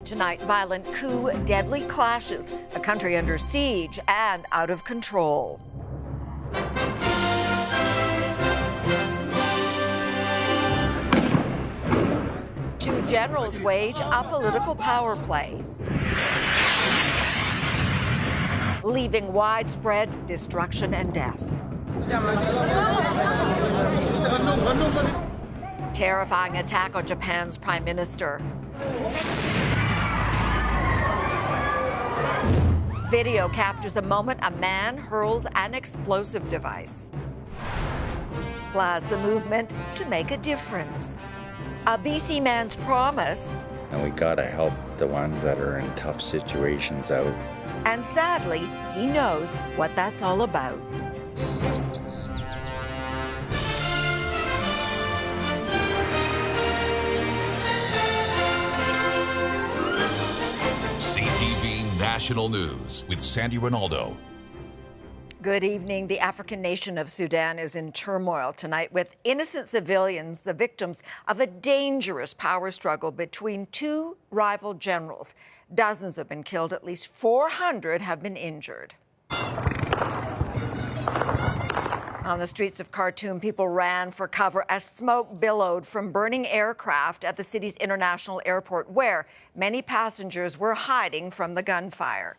Tonight, violent coup, deadly clashes, a country under siege and out of control. Two generals wage a political power play, leaving widespread destruction and death. Terrifying attack on Japan's prime minister. Video captures the moment a man hurls an explosive device. Plus, the movement to make a difference. A BC man's promise. And we gotta help the ones that are in tough situations out. And sadly, he knows what that's all about. CTV National News with Sandy Ronaldo. Good evening. The African nation of Sudan is in turmoil tonight with innocent civilians, the victims of a dangerous power struggle between two rival generals. Dozens have been killed, at least 400 have been injured. On the streets of Khartoum, people ran for cover as smoke billowed from burning aircraft at the city's international airport, where many passengers were hiding from the gunfire.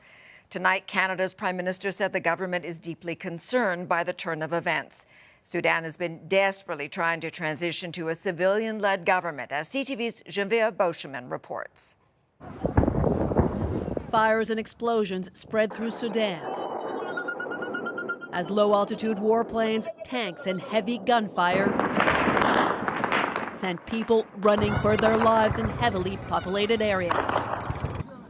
Tonight, Canada's Prime Minister said the government is deeply concerned by the turn of events. Sudan has been desperately trying to transition to a civilian-led government, as CTV's Geneviève Beauchemin reports. Fires and explosions spread through Sudan as low-altitude warplanes, tanks, and heavy gunfire sent people running for their lives in heavily populated areas.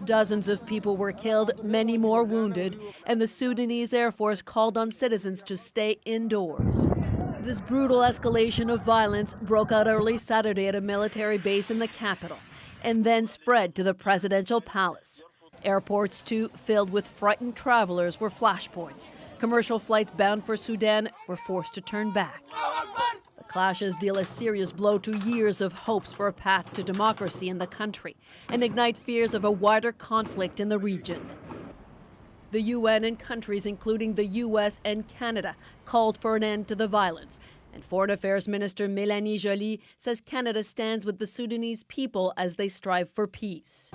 Dozens of people were killed, many more wounded, and the Sudanese Air Force called on citizens to stay indoors. This brutal escalation of violence broke out early Saturday at a military base in the capital and then spread to the presidential palace. Airports, too, filled with frightened travelers, were flashpoints. Commercial flights bound for Sudan were forced to turn back. The clashes deal a serious blow to years of hopes for a path to democracy in the country and ignite fears of a wider conflict in the region. The UN and countries, including the US and Canada, called for an end to the violence. And Foreign Affairs Minister Mélanie Joly says Canada stands with the Sudanese people as they strive for peace.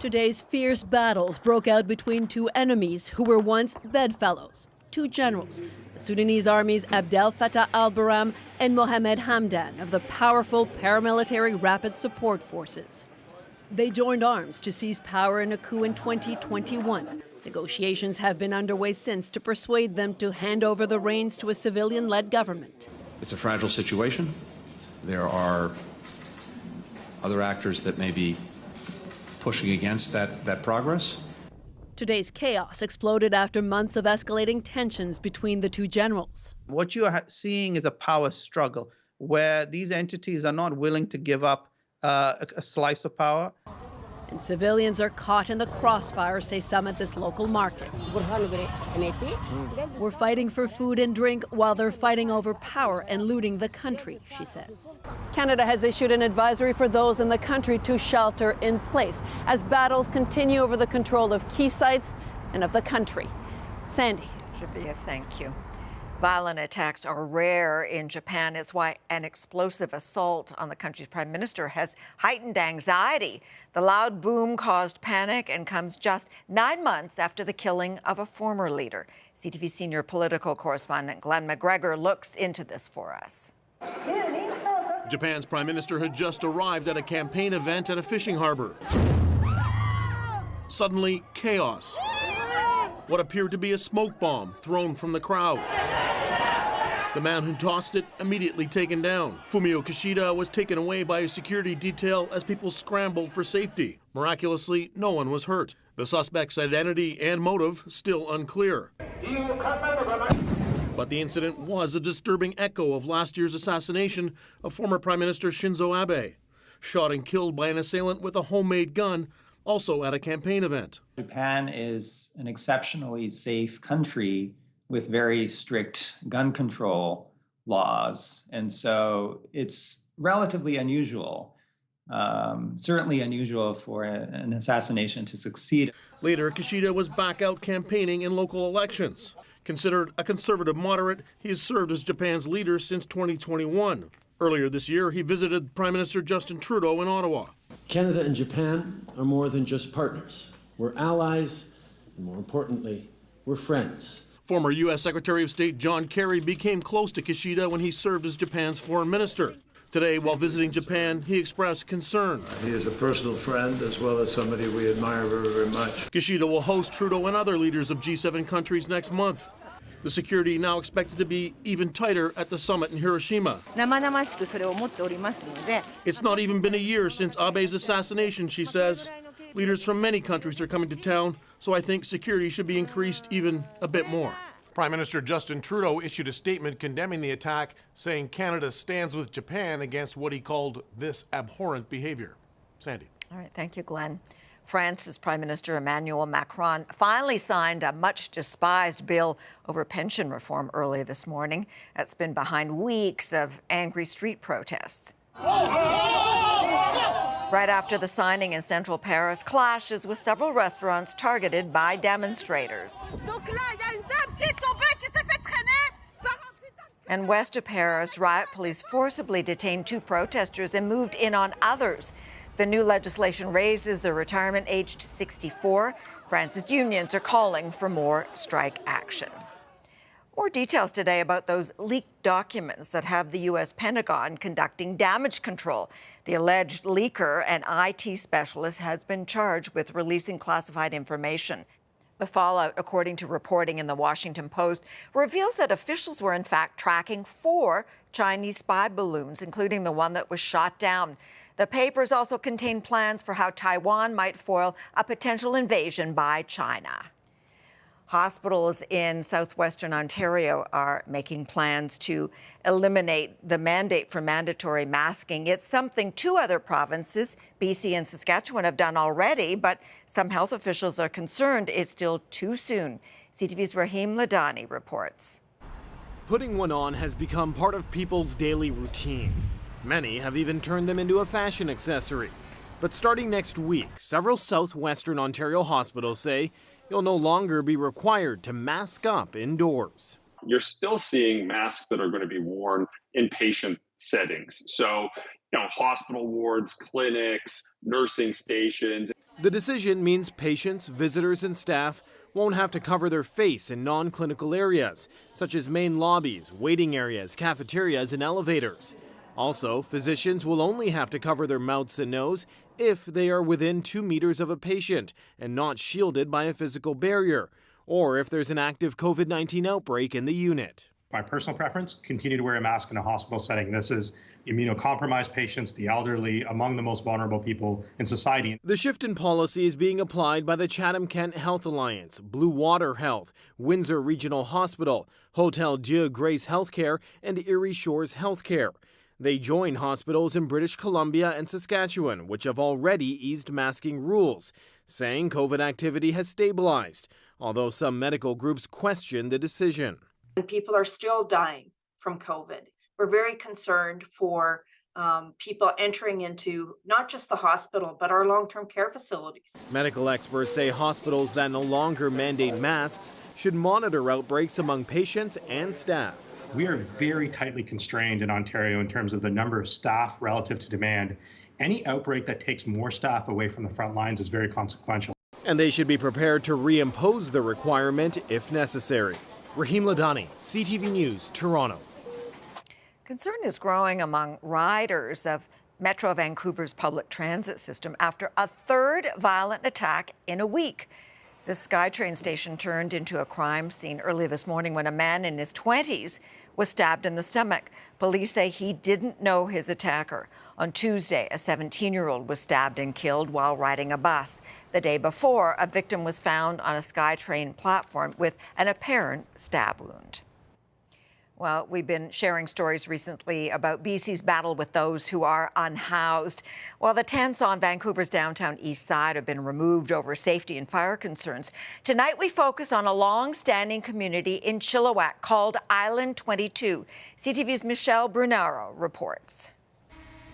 Today's fierce battles broke out between two enemies who were once bedfellows, two generals, the Sudanese Army's Abdel Fattah al-Burhan and Mohamed Hamdan of the powerful paramilitary Rapid Support Forces. They joined arms to seize power in a coup in 2021. Negotiations have been underway since to persuade them to hand over the reins to a civilian-led government. It's a fragile situation. There are other actors that may be pushing against that progress. Today's chaos exploded after months of escalating tensions between the two generals. What you are seeing is a power struggle where these entities are not willing to give up a slice of power. And civilians are caught in the crossfire, say some at this local market. We're fighting for food and drink while they're fighting over power and looting the country, she says. Canada has issued an advisory for those in the country to shelter in place as battles continue over the control of key sites and of the country. Sandy. Geneviève, thank you. Violent attacks are rare in Japan. It's why an explosive assault on the country's prime minister has heightened anxiety. The loud boom caused panic and comes just 9 months after the killing of a former leader. CTV senior political correspondent Glenn McGregor looks into this for us. Japan's prime minister had just arrived at a campaign event at a fishing harbor. Suddenly, chaos. What appeared to be a smoke bomb thrown from the crowd. The man who tossed it immediately taken down. Fumio Kishida was taken away by a security detail as people scrambled for safety. Miraculously, no one was hurt. The suspect's identity and motive still unclear. But the incident was a disturbing echo of last year's assassination of former Prime Minister Shinzo Abe, shot and killed by an assailant with a homemade gun, also at a campaign event. Japan is an exceptionally safe country with very strict gun control laws. And so it's relatively unusual certainly unusual for an assassination to succeed. Later, Kishida was back out campaigning in local elections. Considered a conservative moderate, he has served as Japan's leader since 2021. Earlier this year, he visited Prime Minister Justin Trudeau in Ottawa. Canada and Japan are more than just partners. We're allies, and more importantly, we're friends. Former U.S. Secretary of State John Kerry became close to Kishida when he served as Japan's foreign minister. Today, while visiting Japan, he expressed concern. He is a personal friend as well as somebody we admire very, very much. Kishida will host Trudeau and other leaders of G7 countries next month. The security now expected to be even tighter at the summit in Hiroshima. It's not even been a year since Abe's assassination, she says. Leaders from many countries are coming to town, so I think security should be increased even a bit more. Prime Minister Justin Trudeau issued a statement condemning the attack, saying Canada stands with Japan against what he called this abhorrent behavior. Sandy. All right, thank you, Glenn. France's Prime Minister Emmanuel Macron finally signed a much-despised bill over pension reform early this morning. That's been behind weeks of angry street protests. Right after the signing in central Paris, clashes with several restaurants targeted by demonstrators. And west of Paris, riot police forcibly detained 2 protesters and moved in on others. The new legislation raises the retirement age to 64. France's unions are calling for more strike action. More details today about those leaked documents that have the U.S. Pentagon conducting damage control. The alleged leaker, an IT specialist, has been charged with releasing classified information. The fallout, according to reporting in the Washington Post, reveals that officials were in fact tracking 4 Chinese spy balloons, including the one that was shot down. The papers also contain plans for how Taiwan might foil a potential invasion by China. Hospitals in southwestern Ontario are making plans to eliminate the mandate for mandatory masking. It's something 2 other provinces, BC and Saskatchewan, have done already, but some health officials are concerned it's still too soon. CTV's Rahim Ladani reports. Putting one on has become part of people's daily routine. Many have even turned them into a fashion accessory. But starting next week, several southwestern Ontario hospitals say you'll no longer be required to mask up indoors. You're still seeing masks that are going to be worn in patient settings. So, hospital wards, clinics, nursing stations. The decision means patients, visitors, and staff won't have to cover their face in non-clinical areas, such as main lobbies, waiting areas, cafeterias, and elevators. Also, physicians will only have to cover their mouths and nose if they are within 2 meters of a patient and not shielded by a physical barrier, or if there's an active COVID-19 outbreak in the unit. My personal preference, continue to wear a mask in a hospital setting. This is immunocompromised patients, the elderly, among the most vulnerable people in society. The shift in policy is being applied by the Chatham-Kent Health Alliance, Blue Water Health, Windsor Regional Hospital, Hotel Dieu Grace Healthcare, and Erie Shores Healthcare. They join hospitals in British Columbia and Saskatchewan, which have already eased masking rules, saying COVID activity has stabilized, although some medical groups question the decision. People are still dying from COVID. We're very concerned for people entering into not just the hospital, but our long-term care facilities. Medical experts say hospitals that no longer mandate masks should monitor outbreaks among patients and staff. We are very tightly constrained in Ontario in terms of the number of staff relative to demand. Any outbreak that takes more staff away from the front lines is very consequential. And they should be prepared to reimpose the requirement if necessary. Rahim Ladani, CTV News, Toronto. Concern is growing among riders of Metro Vancouver's public transit system after a 3rd violent attack in a week. The SkyTrain station turned into a crime scene early this morning when a man in his 20s was stabbed in the stomach. Police say he didn't know his attacker. On Tuesday, a 17-year-old was stabbed and killed while riding a bus. The day before, a victim was found on a SkyTrain platform with an apparent stab wound. Well, we've been sharing stories recently about BC's battle with those who are unhoused. While the tents on Vancouver's downtown east side have been removed over safety and fire concerns, tonight we focus on a long-standing community in Chilliwack called Island 22. CTV's Michelle Brunaro reports.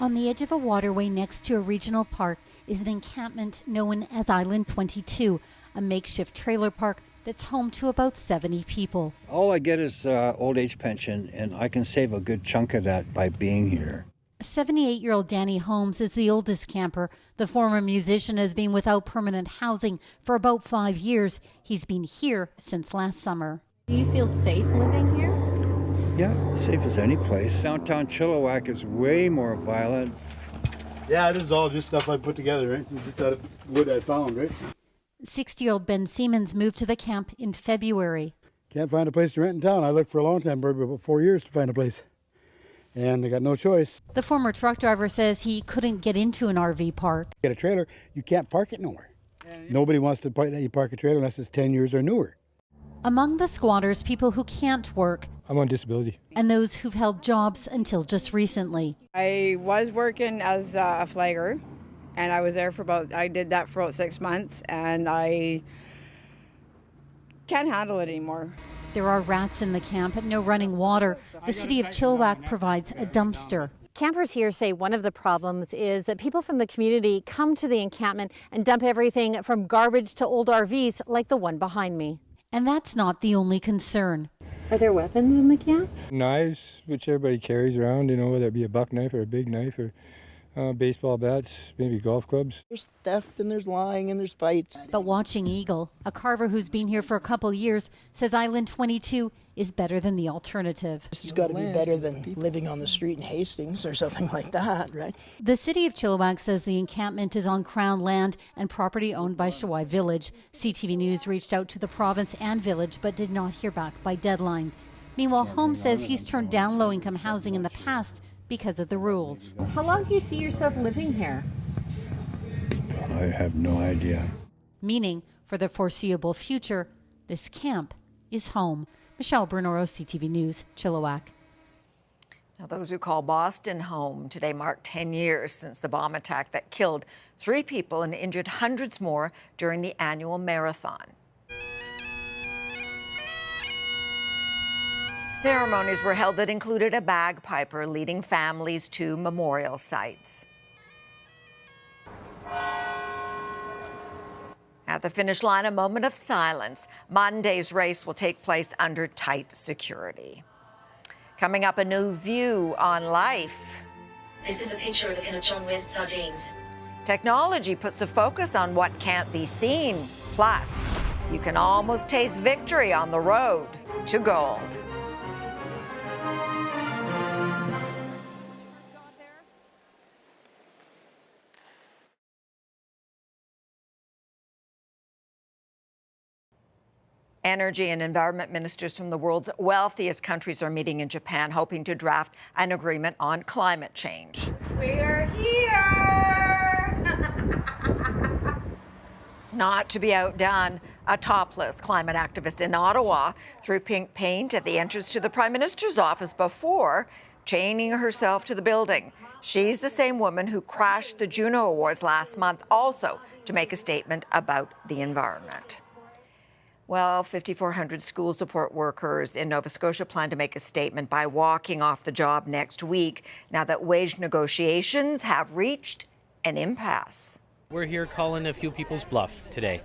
On the edge of a waterway next to a regional park is an encampment known as Island 22, a makeshift trailer park that's home to about 70 people. All I get is old age pension, and I can save a good chunk of that by being here. 78-year-old Danny Holmes is the oldest camper. The former musician has been without permanent housing for about 5 years. He's been here since last summer. Do you feel safe living here? Yeah, safe as any place. Downtown Chilliwack is way more violent. Yeah, this is all just stuff I put together, right? Just out of wood I found, right? 60-year-old Ben Siemens moved to the camp in February. Can't find a place to rent in town. I looked for a long time, about 4 years to find a place. And I got no choice. The former truck driver says he couldn't get into an RV park. Get a trailer, you can't park it nowhere. Nobody wants to let you park a trailer unless it's 10 years or newer. Among the squatters, people who can't work. I'm on disability. And those who've held jobs until just recently. I was working as a flagger, and I was there I did that for about 6 months, and I can't handle it anymore. There are rats in the camp, no running water. The city of Chilliwack provides a dumpster. Campers here say one of the problems is that people from the community come to the encampment and dump everything from garbage to old RVs like the one behind me. And that's not the only concern. Are there weapons in the camp? Knives, which everybody carries around, whether it be a buck knife or a big knife or baseball bats, maybe golf clubs. There's theft and there's lying and there's fights. But Watching Eagle, a carver who's been here for a couple years, says Island 22 is better than the alternative. This has got to be better than living on the street in Hastings or something like that, right? The city of Chilliwack says the encampment is on Crown land and property owned by Shawai Village. CTV News reached out to the province and village but did not hear back by deadline. Meanwhile, Holmes says he's turned down low-income housing in the past because of the rules. How long do you see yourself living here? I have no idea. Meaning, for the foreseeable future, this camp is home. Michelle Brunoro, CTV News, Chilliwack. Now, those who call Boston home today mark 10 years since the bomb attack that killed 3 people and injured hundreds more during the annual marathon. Ceremonies were held that included a bagpiper leading families to memorial sites. At the finish line, a moment of silence. Monday's race will take place under tight security. Coming up, a new view on life. This is a picture of a can of John West sardines. Technology puts a focus on what can't be seen. Plus, you can almost taste victory on the road to gold. Energy and environment ministers from the world's wealthiest countries are meeting in Japan, hoping to draft an agreement on climate change. We're here! Not to be outdone, a topless climate activist in Ottawa threw pink paint at the entrance to the Prime Minister's office before chaining herself to the building. She's the same woman who crashed the Juno Awards last month, also to make a statement about the environment. Well, 5,400 school support workers in Nova Scotia plan to make a statement by walking off the job next week now that wage negotiations have reached an impasse. We're here calling a few people's bluff today.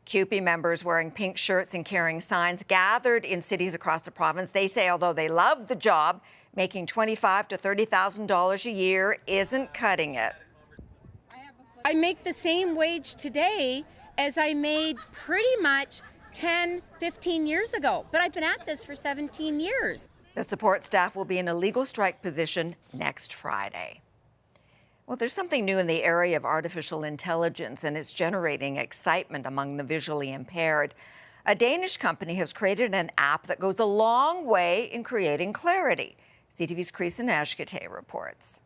CUPE members wearing pink shirts and carrying signs gathered in cities across the province. They say although they love the job, making $25,000 to $30,000 a year isn't cutting it. I make the same wage today as I made pretty much 10, 15 years ago. But I've been at this for 17 years. The support staff will be in a legal strike position next Friday. Well, there's something new in the area of artificial intelligence, and it's generating excitement among the visually impaired. A Danish company has created an app that goes a long way in creating clarity. CTV's Creason Ashkate reports.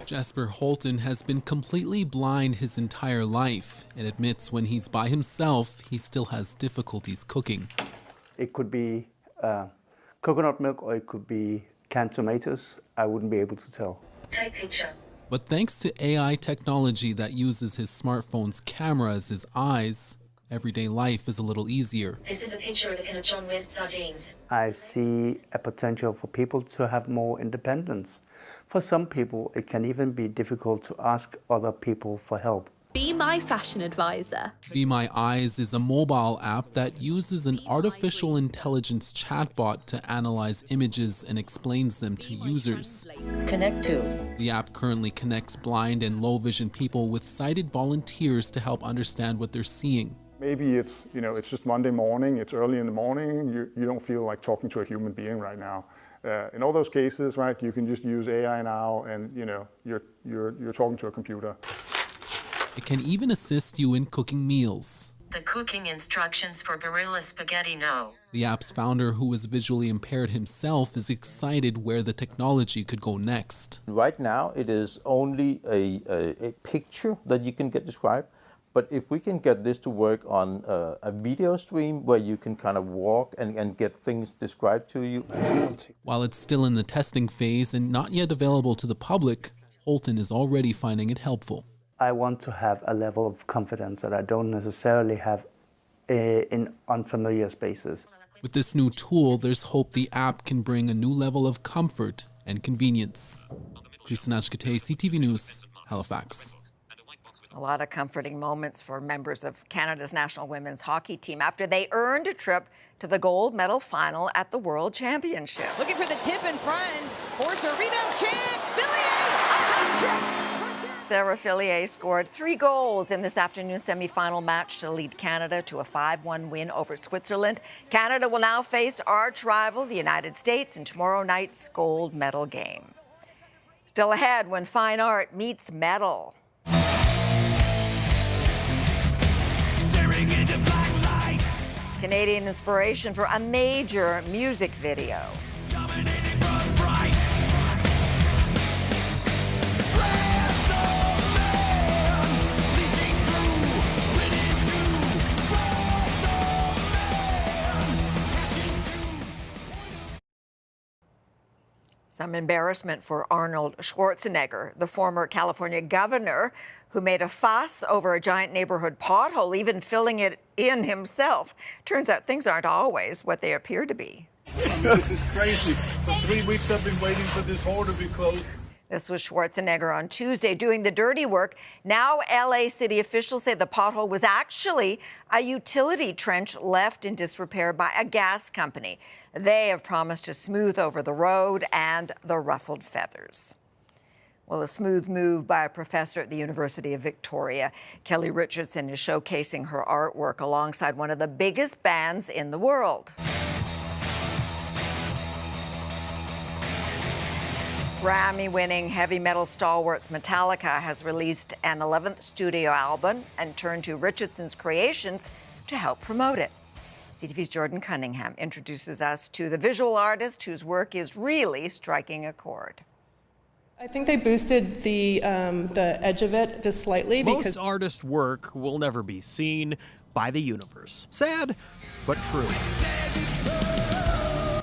Jasper Holton has been completely blind his entire life and admits when he's by himself, he still has difficulties cooking. It could be coconut milk or it could be canned tomatoes. I wouldn't be able to tell. Take picture. But thanks to AI technology that uses his smartphone's camera as his eyes, everyday life is a little easier. This is a picture of a can of John West sardines. I see a potential for people to have more independence. For some people, it can even be difficult to ask other people for help. Be My Fashion Advisor. Be My Eyes is a mobile app that uses an artificial intelligence chatbot to analyze images and explains them to users. Connect to. The app currently connects blind and low vision people with sighted volunteers to help understand what they're seeing. Maybe it's just Monday morning, it's early in the morning, you don't feel like talking to a human being right now. In all those cases, right, you can just use AI now and you're talking to a computer. It can even assist you in cooking meals. The cooking instructions for Barilla spaghetti no. The app's founder, who is visually impaired himself, is excited where the technology could go next. Right now, it is only a picture that you can get described. But if we can get this to work on a video stream where you can kind of walk and get things described to you. While it's still in the testing phase and not yet available to the public, Holton is already finding it helpful. I want to have a level of confidence that I don't necessarily have in unfamiliar spaces. With this new tool, there's hope the app can bring a new level of comfort and convenience. Christina Ashkate, CTV News, Halifax. A lot of comforting moments for members of Canada's national women's hockey team after they earned a trip to the gold medal final at the World Championship. Looking for the tip in front. Force a rebound chance. Fillier! Sarah Fillier scored 3 goals in this afternoon's semi-final match to lead Canada to a 5-1 win over Switzerland. Canada will now face arch rival, the United States, in tomorrow night's gold medal game. Still ahead, when fine art meets metal. Canadian inspiration for a major music video. Some embarrassment for Arnold Schwarzenegger, the former California governor, who made a fuss over a giant neighborhood pothole, even filling it in himself. Turns out things aren't always what they appear to be. This is crazy. For 3 weeks I've been waiting for this hole to be closed. This was Schwarzenegger on Tuesday doing the dirty work. Now LA city officials say the pothole was actually a utility trench left in disrepair by a gas company. They have promised to smooth over the road and the ruffled feathers. Well, a smooth move by a professor at the University of Victoria. Kelly Richardson is showcasing her artwork alongside one of the biggest bands in the world. Grammy-winning heavy metal stalwarts Metallica has released an 11th studio album and turned to Richardson's creations to help promote it. CTV's Jordan Cunningham introduces us to the visual artist whose work is really striking a chord. I think they boosted the edge of it just slightly because most artist work will never be seen by the universe. Sad, but true.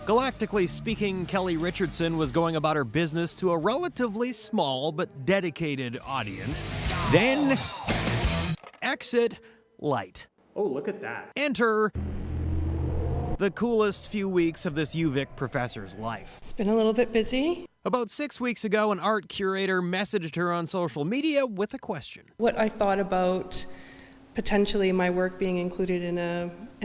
Galactically speaking, Kelly Richardson was going about her business to a relatively small but dedicated audience. Then, exit light. Oh, look at that. Enter the coolest few weeks of this UVic professor's life. It's been a little bit busy. About 6 weeks ago, an art curator messaged her on social media with a question. What I thought about potentially my work being included in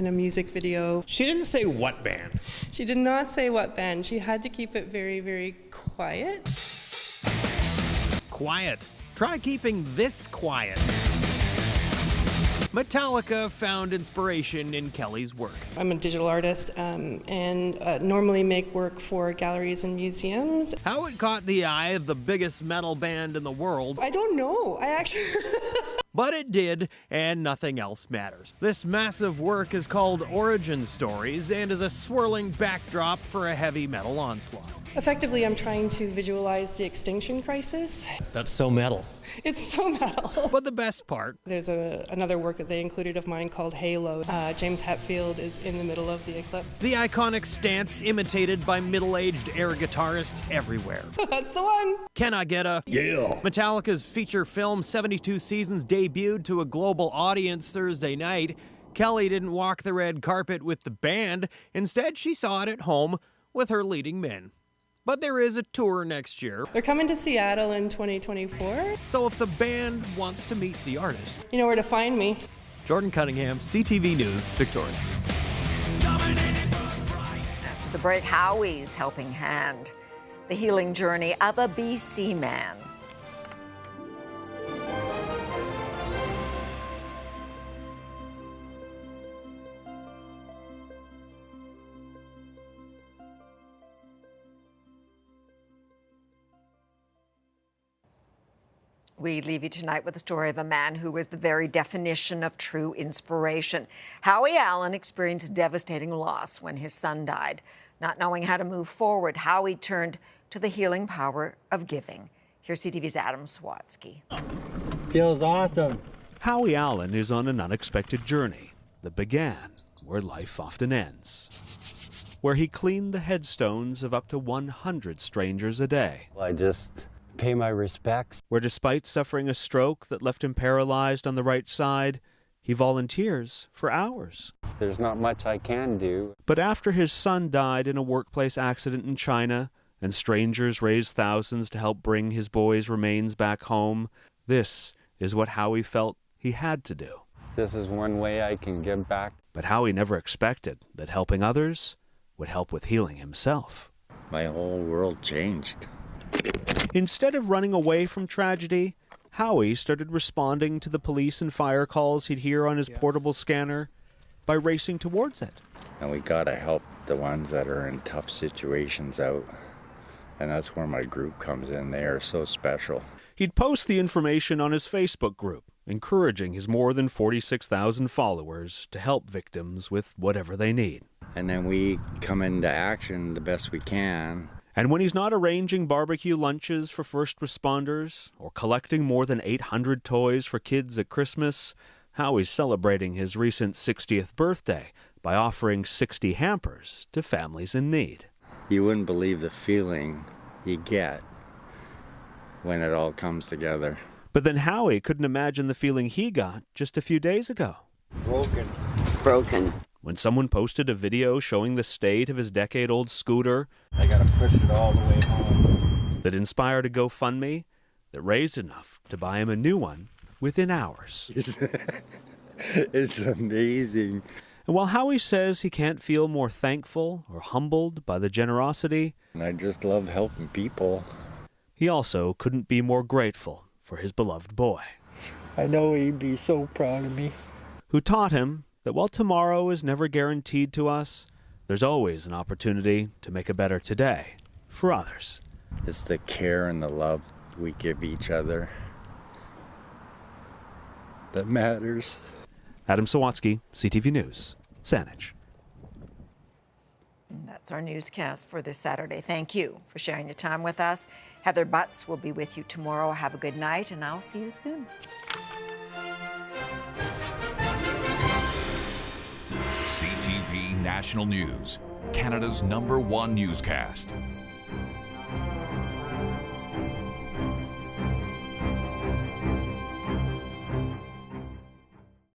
a music video. She didn't say what band. She did not say what band. She had to keep it very, very quiet. Quiet. Try keeping this quiet. Metallica found inspiration in Kelly's work. I'm a digital artist and normally make work for galleries and museums. How it caught the eye of the biggest metal band in the world. I don't know. I actually... But it did, and nothing else matters. This massive work is called Origin Stories and is a swirling backdrop for a heavy metal onslaught. Effectively, I'm trying to visualize the extinction crisis. That's so metal. It's so metal. But the best part. There's another work that they included of mine called Halo. James Hetfield is in the middle of the eclipse. The iconic stance imitated by middle-aged air guitarists everywhere. That's the one. Can I get a... Yeah. Metallica's feature film 72 Seasons debuted to a global audience Thursday night. Kelly didn't walk the red carpet with the band. Instead, she saw it at home with her leading men. But there is a tour next year. They're coming to Seattle in 2024. So if the band wants to meet the artist, you know where to find me. Jordan Cunningham, CTV News, Victoria. After the break, Howie's helping hand. The healing journey of a BC man. We leave you tonight with the story of a man who was the very definition of true inspiration. Howie Allen experienced devastating loss when his son died. Not knowing how to move forward, Howie turned to the healing power of giving. Here's CTV's Adam Swatsky. Feels awesome. Howie Allen is on an unexpected journey that began where life often ends, where he cleaned the headstones of up to 100 strangers a day. I just pay my respects. Where despite suffering a stroke that left him paralyzed on the right side, he volunteers for hours. There's not much I can do. But after his son died in a workplace accident in China, and strangers raised thousands to help bring his boy's remains back home, this is what Howie felt he had to do. This is one way I can give back. But Howie never expected that helping others would help with healing himself. My whole world changed. Instead of running away from tragedy, Howie started responding to the police and fire calls he'd hear on his portable scanner by racing towards it. And we gotta help the ones that are in tough situations out. And that's where my group comes in. They are so special. He'd post the information on his Facebook group, encouraging his more than 46,000 followers to help victims with whatever they need. And then we come into action the best we can. And when he's not arranging barbecue lunches for first responders or collecting more than 800 toys for kids at Christmas, Howie's celebrating his recent 60th birthday by offering 60 hampers to families in need. You wouldn't believe the feeling you get when it all comes together. But then Howie couldn't imagine the feeling he got just a few days ago. Broken. When someone posted a video showing the state of his decade-old scooter, I gotta push it all the way home. That inspired a GoFundMe that raised enough to buy him a new one within hours. It's amazing. And while Howie says he can't feel more thankful or humbled by the generosity, And I just love helping people. he also couldn't be more grateful for his beloved boy, I know he'd be so proud of me. who taught him that while tomorrow is never guaranteed to us, there's always an opportunity to make a better today for others. It's the care and the love we give each other that matters. Adam Sawatsky, CTV News, Saanich. That's our newscast for this Saturday. Thank you for sharing your time with us. Heather Butts will be with you tomorrow. Have a good night, and I'll see you soon. CTV National News, Canada's #1 newscast.